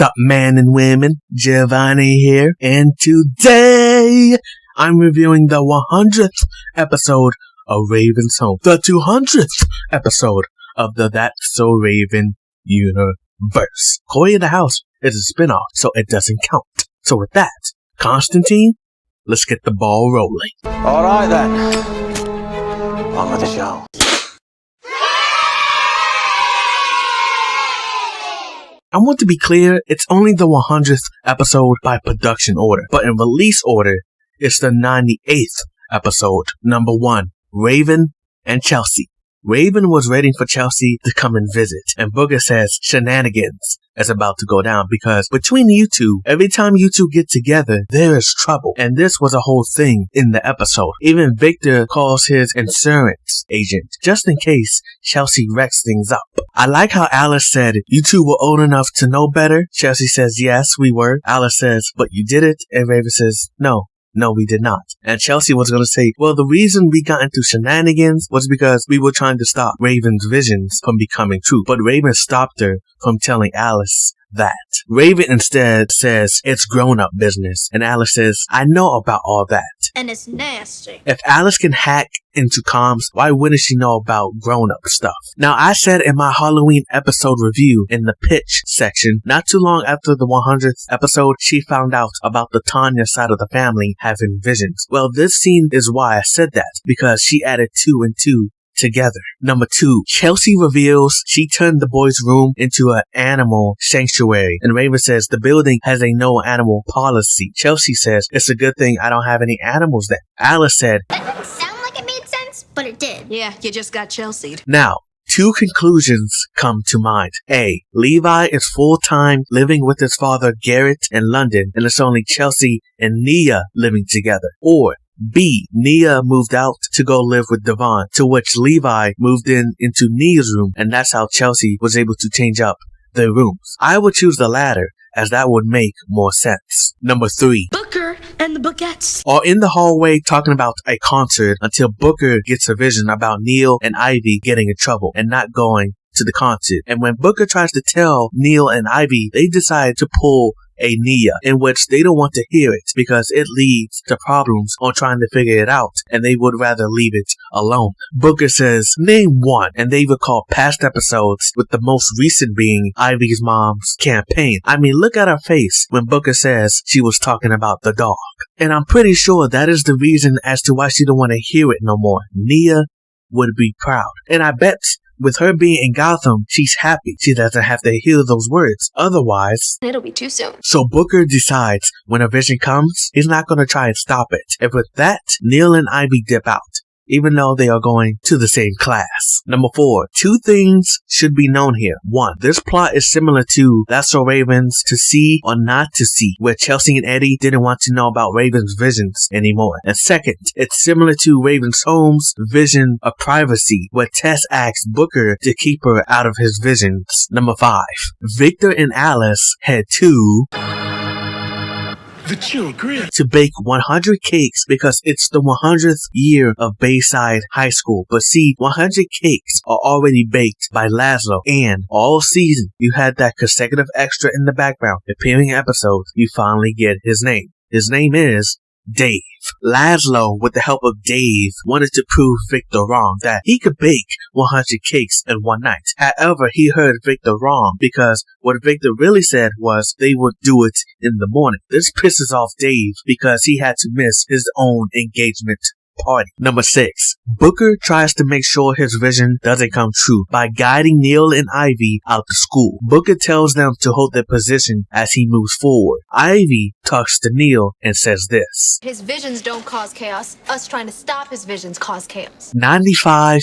Sup, man and women, Giovanni here, and today I'm reviewing the 100th episode of Raven's Home, the 200th episode of the That's So Raven universe. Koi in the House is a spin-off, so it doesn't count. So with that, Constantine, let's get the ball rolling. Alright then, on with the show. I want to be clear, it's only the 100th episode by production order, but in release order, it's the 98th episode. Number 1, Raven and Chelsea. Raven was waiting for Chelsea to come and visit, and Booger says shenanigans is about to go down because between you two, every time you two get together, there is trouble. And this was a whole thing in the episode. Even Victor calls his insurance agent just in case Chelsea wrecks things up. I like how Alice said, you two were old enough to know better. Chelsea says, yes, we were. Alice says, but you did it. And Raven says, no, we did not. And Chelsea was going to say, well, the reason we got into shenanigans was because we were trying to stop Raven's visions from becoming true. But Raven stopped her from telling Alice that. Raven instead says, it's grown-up business. And Alice says, I know about all that. And it's nasty. If Alice can hack into comms, why wouldn't she know about grown-up stuff? Now, I said in my Halloween episode review in the pitch section, not too long after the 100th episode, she found out about the Tanya side of the family having visions. Well, this scene is why I said that, because she added 2 and 2 together. Number 2, Chelsea reveals she turned the boys' room into an animal sanctuary. And Raven says the building has a no animal policy. Chelsea says it's a good thing I don't have any animals there. Alice said, That didn't sound like it made sense, but it did. Yeah, you just got Chelsea'd. Now, 2 conclusions come to mind. A, Levi is full-time living with his father Garrett in London, and it's only Chelsea and Nia living together. Or B, Nia moved out to go live with Devon, to which Levi moved into Nia's room, and that's how Chelsea was able to change up their rooms. I would choose the latter, as that would make more sense. Number 3. Booker and the Bookettes are in the hallway talking about a concert until Booker gets a vision about Neil and Ivy getting in trouble and not going to the concert. And when Booker tries to tell Neil and Ivy, they decide to pull a Nia, in which they don't want to hear it because it leads to problems on trying to figure it out, and they would rather leave it alone. Booker says, name one, and they recall past episodes, with the most recent being Ivy's mom's campaign. I mean, look at her face when Booker says she was talking about the dog. And I'm pretty sure that is the reason as to why she don't want to hear it no more. Nia would be proud. And I bet with her being in Gotham, she's happy. She doesn't have to hear those words. Otherwise, It'll be too soon. so Booker decides when a vision comes, he's not going to try and stop it. And with that, Neil and Ivy dip out, even though they are going to the same class. Number 4, 2 things should be known here. 1, this plot is similar to That's So Raven's To See or Not To See, where Chelsea and Eddie didn't want to know about Raven's visions anymore. And second, it's similar to Raven's Home's Vision of Privacy, where Tess asks Booker to keep her out of his visions. Number 5, Victor and Alice had to bake 100 cakes because it's the 100th year of Bayside High School. But see, 100 cakes are already baked by Laszlo, and all season you had that consecutive extra in the background appearing in episodes. You finally get his name. His name is Dave. Laszlo, with the help of Dave, wanted to prove Victor wrong, that he could bake 100 cakes in one night. However, he heard Victor wrong because what Victor really said was they would do it in the morning. This pisses off Dave because he had to miss his own engagement party. Number 6, Booker tries to make sure his vision doesn't come true by guiding Neil and Ivy out to school. Booker tells them to hold their position as he moves forward. Ivy talks to Neil and says this: His visions don't cause chaos. Us trying to stop his visions cause chaos. 95%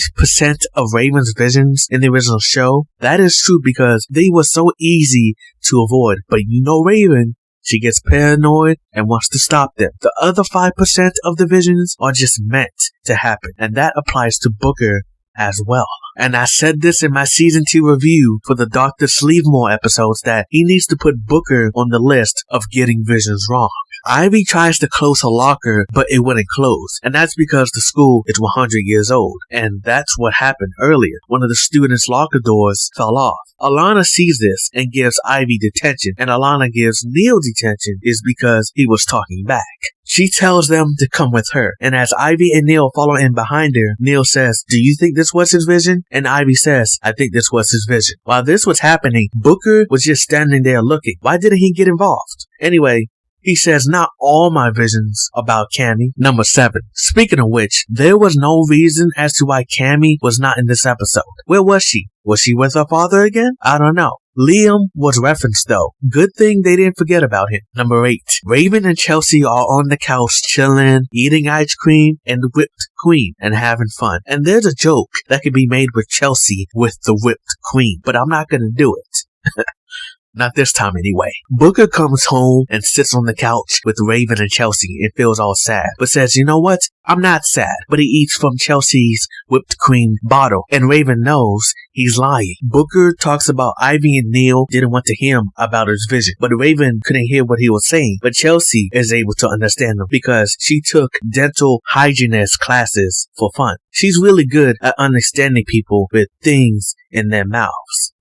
of Raven's visions in the original show, that is true because they were so easy to avoid. But you know Raven, she gets paranoid and wants to stop them. The other 5% of the visions are just meant to happen, and that applies to Booker as well. And I said this in my season 2 review for the Dr. Sleevemore episodes, that he needs to put Booker on the list of getting visions wrong. Ivy tries to close her locker, but it wouldn't close. And that's because the school is 100 years old. And that's what happened earlier. One of the students' locker doors fell off. Alana sees this and gives Ivy detention, and Alana gives Neil detention is because he was talking back. She tells them to come with her, and as Ivy and Neil follow in behind her, Neil says, "Do you think this was his vision?" And Ivy says, "I think this was his vision." While this was happening, Booker was just standing there looking. Why didn't he get involved? Anyway, he says, "Not all my visions about Cammy." Number 7. Speaking of which, there was no reason as to why Cammy was not in this episode. Where was she? Was she with her father again? I don't know. Liam was referenced though. Good thing they didn't forget about him. Number 8. Raven and Chelsea are on the couch chilling, eating ice cream and whipped cream and having fun. And there's a joke that could be made with Chelsea with the whipped cream, but I'm not gonna do it. Not this time anyway. Booker comes home and sits on the couch with Raven and Chelsea and feels all sad, but says, "You know what? I'm not sad." But he eats from Chelsea's whipped cream bottle, and Raven knows he's lying. Booker talks about Ivy and Neil didn't want to hear him about his vision, but Raven couldn't hear what he was saying. But Chelsea is able to understand him because she took dental hygienist classes for fun. She's really good at understanding people with things in their mouths.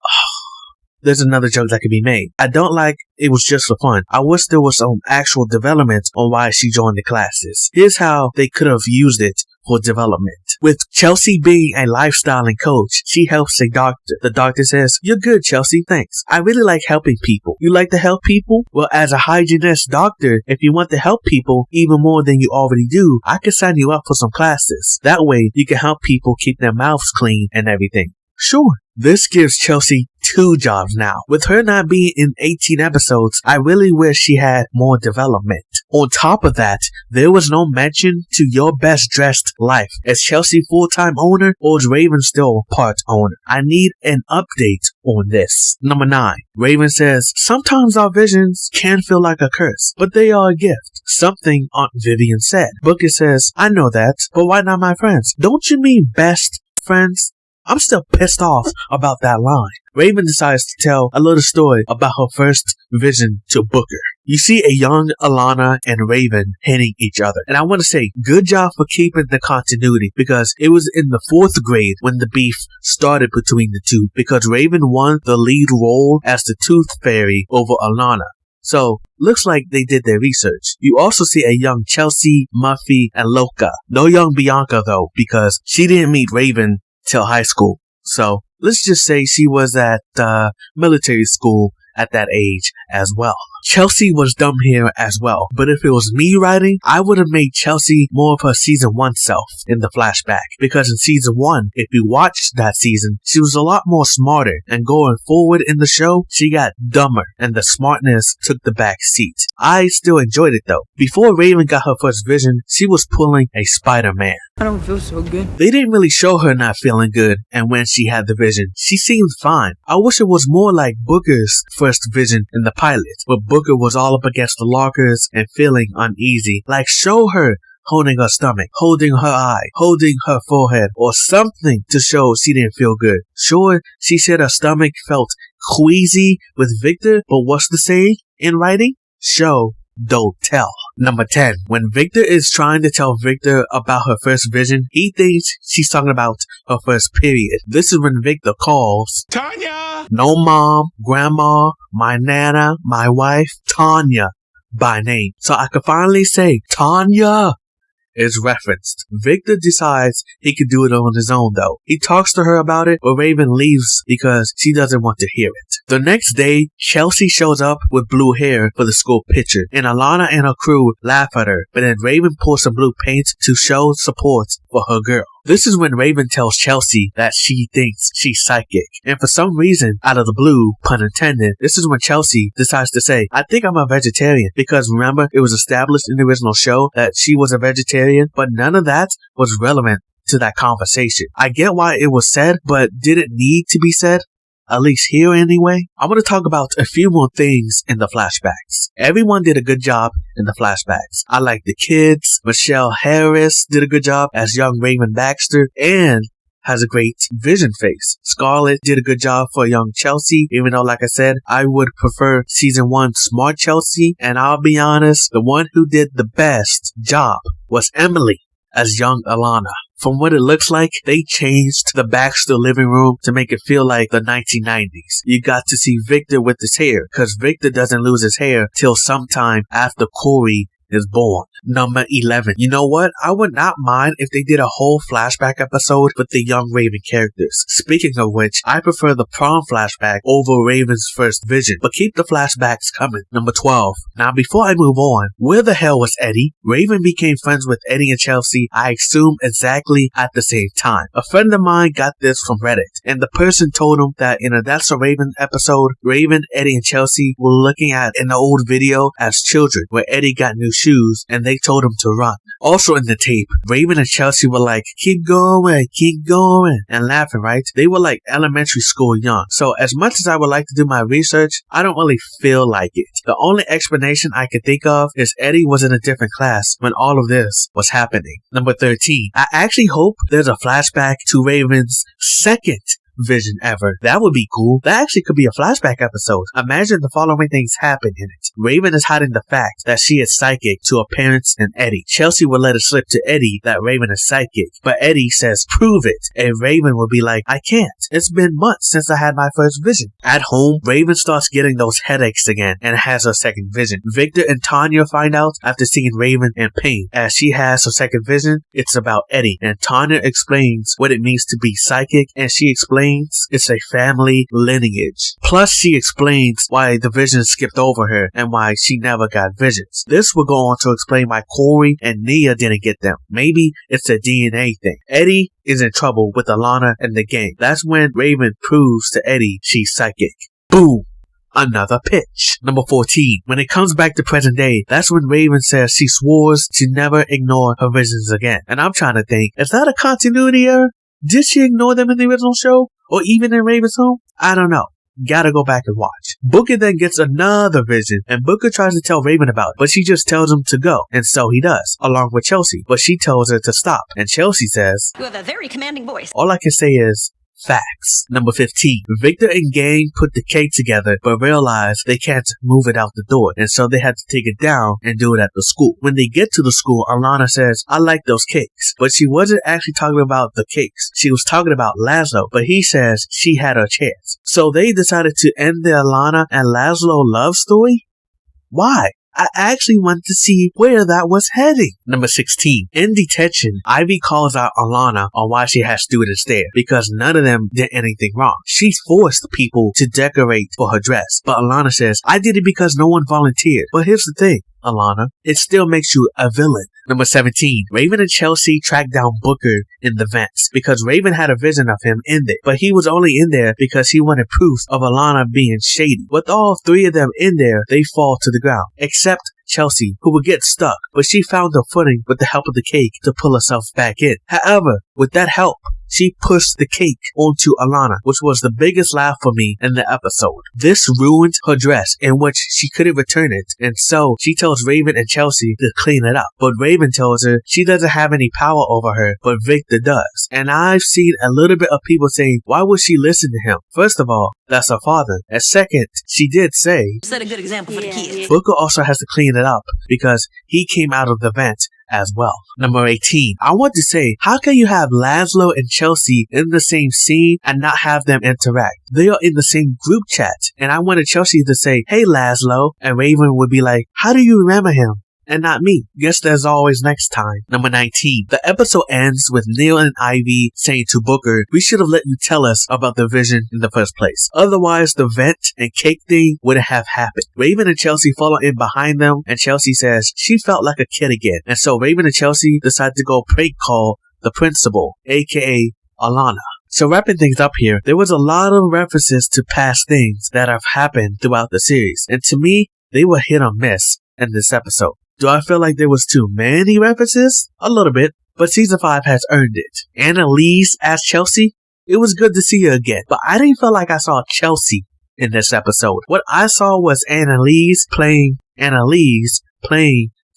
There's another joke that could be made. I don't like it was just for fun. I wish there was some actual development on why she joined the classes. Here's how they could have used it for development. With Chelsea being a lifestyling coach, she helps a doctor. The doctor says, "You're good, Chelsea, thanks. I really like helping people." "You like to help people? Well, as a hygienist doctor, if you want to help people even more than you already do, I could sign you up for some classes. That way, you can help people keep their mouths clean and everything." Sure. This gives Chelsea 2 jobs now. With her not being in 18 episodes, I really wish she had more development. On top of that, there was no mention to Your Best Dressed Life. Is Chelsea full-time owner or is Raven still part owner? I need an update on this. Number 9. Raven says, "Sometimes our visions can feel like a curse, but they are a gift." Something Aunt Vivian said. Booker says, "I know that, but why not my friends?" Don't you mean best friends? I'm still pissed off about that line. Raven decides to tell a little story about her first vision to Booker. You see a young Alana and Raven hitting each other. And I want to say, good job for keeping the continuity because it was in the 4th grade when the beef started between the two because Raven won the lead role as the Tooth Fairy over Alana. So, looks like they did their research. You also see a young Chelsea, Muffy, and Loka. No young Bianca though, because she didn't meet Raven till high school. So let's just say she was at military school at that age as well. Chelsea was dumb here as well, but if it was me writing, I would have made Chelsea more of her season 1 self in the flashback. Because in season 1, if you watched that season, she was a lot more smarter, and going forward in the show, she got dumber, and the smartness took the back seat. I still enjoyed it though. Before Raven got her first vision, she was pulling a Spider-Man. I don't feel so good. They didn't really show her not feeling good, and when she had the vision, she seemed fine. I wish it was more like Booker's first vision in the pilot, where Booker was all up against the lockers and feeling uneasy. Like, show her holding her stomach, holding her eye, holding her forehead, or something to show she didn't feel good. Sure, she said her stomach felt queasy with Victor, but what's the saying in writing? Show, don't tell. Number 10. When Victor is trying to tell Victor about her first vision, he thinks she's talking about her first period. This is when Victor calls Tanya! No mom, grandma, my nana, my wife, Tanya by name. So I could finally say Tanya is referenced. Victor decides he could do it on his own though. He talks to her about it, but Raven leaves because she doesn't want to hear it. The next day, Chelsea shows up with blue hair for the school picture, and Alana and her crew laugh at her, but then Raven pours some blue paint to show support for her girl. This is when Raven tells Chelsea that she thinks she's psychic. And for some reason, out of the blue, pun intended, this is when Chelsea decides to say, I think I'm a vegetarian. Because remember, it was established in the original show that she was a vegetarian, but none of that was relevant to that conversation. I get why it was said, but did it need to be said? At least here anyway. I want to talk about a few more things in the flashbacks. Everyone did a good job in the flashbacks. I like the kids. Michelle Harris did a good job as young Raymond Baxter. And has a great Vision face. Scarlett did a good job for young Chelsea, even though, like I said, I would prefer season 1 smart Chelsea. And I'll be honest, the one who did the best job was Emily as young Alana. From what it looks like, they changed the Baxter living room to make it feel like the 1990s. You got to see Victor with his hair, because Victor doesn't lose his hair till sometime after Corey is born. Number 11. You know what? I would not mind if they did a whole flashback episode with the young Raven characters. Speaking of which, I prefer the prom flashback over Raven's first vision, but keep the flashbacks coming. Number 12. Now before I move on, where the hell was Eddie? Raven became friends with Eddie and Chelsea, I assume exactly at the same time. A friend of mine got this from Reddit, and the person told him that in a That's So Raven episode, Raven, Eddie, and Chelsea were looking at an old video as children where Eddie got new shoes and they told him to run. Also in the tape, Raven and Chelsea were like, keep going, and laughing, right? They were like elementary school young. So as much as I would like to do my research, I don't really feel like it. The only explanation I could think of is Eddie was in a different class when all of this was happening. Number 13. I actually hope there's a flashback to Raven's second vision ever. That would be cool. That actually could be a flashback episode. Imagine the following things happen in it. Raven is hiding the fact that she is psychic to her parents and Eddie. Chelsea will let it slip to Eddie that Raven is psychic, but Eddie says prove it, and Raven will be like, I can't. It's been months since I had my first vision. At home, Raven starts getting those headaches again and has her second vision. Victor and Tanya find out after seeing Raven in pain. As she has her second vision, it's about Eddie, and Tanya explains what it means to be psychic, and she explains it's a family lineage. Plus, she explains why the visions skipped over her and why she never got visions. This will go on to explain why Corey and Nia didn't get them. Maybe it's a DNA thing. Eddie is in trouble with Alana and the gang. That's when Raven proves to Eddie she's psychic. Boom. Another pitch. Number 14. When it comes back to present day, that's when Raven says she swores to never ignore her visions again. And I'm trying to think, is that a continuity error? Did she ignore them in the original show? Or even in Raven's home? I don't know. Gotta go back and watch. Booker then gets another vision, and Booker tries to tell Raven about it, but she just tells him to go, and so he does, along with Chelsea, but she tells her to stop, and Chelsea says, You have a very commanding voice. all I can say is, facts. Number 15. Victor and gang put the cake together, but realize they can't move it out the door, and so they had to take it down and do it at the school. When they get to the school, Alana says, I like those cakes, but she wasn't actually talking about the cakes. She was talking about Laszlo, but he says she had her chance. So they decided to end the Alana and Laszlo love story? Why? I actually wanted to see where that was heading. Number 16. In detention, Ivy calls out Alana on why she has students there, because none of them did anything wrong. She forced people to decorate for her dress, but Alana says, I did it because no one volunteered. But here's the thing, Alana, it still makes you a villain. Number 17. Raven and Chelsea track down Booker in the vents because Raven had a vision of him in there, but he was only in there because he wanted proof of Alana being shady. With all three of them in there, they fall to the ground, except Chelsea, who would get stuck, but she found her footing with the help of the cake to pull herself back in. However, with that help, she pushed the cake onto Alana, which was the biggest laugh for me in the episode. This ruined her dress, in which she couldn't return it, and so she tells Raven and Chelsea to clean it up. But Raven tells her she doesn't have any power over her, but Victor does. And I've seen a little bit of people saying, why would she listen to him? First of all, that's her father. And second, she did say, Set a good example for the kids. Booker also has to clean it up because he came out of the vent as well. Number 18. I want to say, how can you have Laszlo and Chelsea in the same scene and not have them interact? They are in the same group chat, and I wanted Chelsea to say, hey Laszlo, and Raven would be like, how do you remember him? And not me. Guess there's always next time. Number 19. The episode ends with Neil and Ivy saying to Booker, we should have let you tell us about the vision in the first place. Otherwise, the vent and cake thing wouldn't have happened. Raven and Chelsea follow in behind them, and Chelsea says she felt like a kid again. And so Raven and Chelsea decide to go prank call the principal, aka Alana. So wrapping things up here, there was a lot of references to past things that have happened throughout the series. And to me, they were hit or miss in this episode. Do I feel like there was too many references? A little bit, but season 5 has earned it. Annalise as Chelsea? It was good to see her again, but I didn't feel like I saw Chelsea in this episode. What I saw was Annalise playing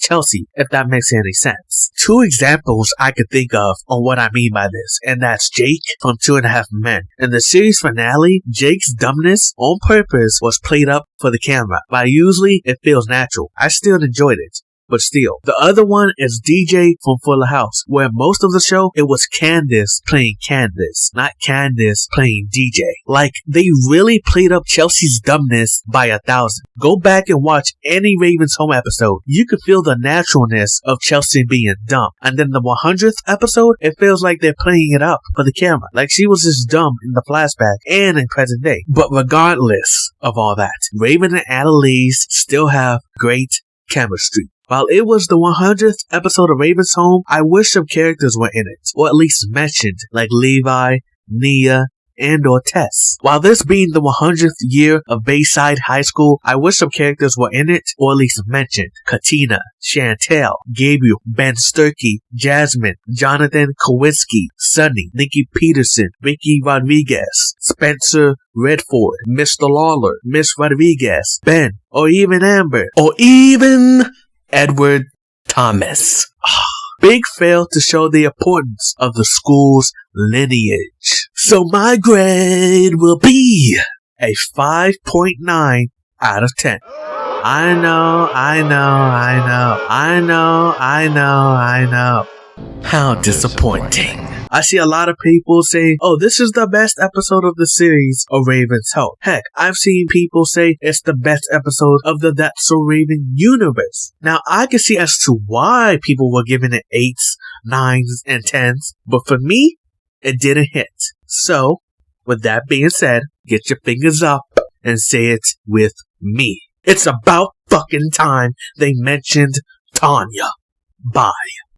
Chelsea, if that makes any sense. Two examples I could think of on what I mean by this, and that's Jake from 2.5 Men. In the series finale, Jake's dumbness on purpose was played up for the camera, but usually it feels natural. I still enjoyed it. But still, the other one is DJ from Fuller House, where most of the show, it was Candace playing Candace, not Candace playing DJ. Like, they really played up Chelsea's dumbness by 1,000. Go back and watch any Raven's Home episode. You could feel the naturalness of Chelsea being dumb. And then the 100th episode, it feels like they're playing it up for the camera. Like she was just dumb in the flashback and in present day. But regardless of all that, Raven and Annalise still have great chemistry. While it was the 100th episode of Raven's Home, I wish some characters were in it, or at least mentioned, like Levi, Nia, and or Tess. While this being the 100th year of Bayside High School, I wish some characters were in it, or at least mentioned. Katina, Chantel, Gabriel, Ben Sturkey, Jasmine, Jonathan Kowinski, Sunny, Nikki Peterson, Vicky Rodriguez, Spencer Redford, Mr. Lawler, Miss Rodriguez, Ben, or even Amber, or even Edward Thomas. Big fail to show the importance of the school's lineage. So my grade will be a 5.9 out of 10. I know. How disappointing. I see a lot of people say, oh, this is the best episode of the series of Raven's Home. Heck, I've seen people say it's the best episode of the That's So Raven universe. Now, I can see as to why people were giving it 8s, 9s, and 10s, but for me, it didn't hit. So, with that being said, get your fingers up and say it with me. It's about fucking time they mentioned Tanya. Bye.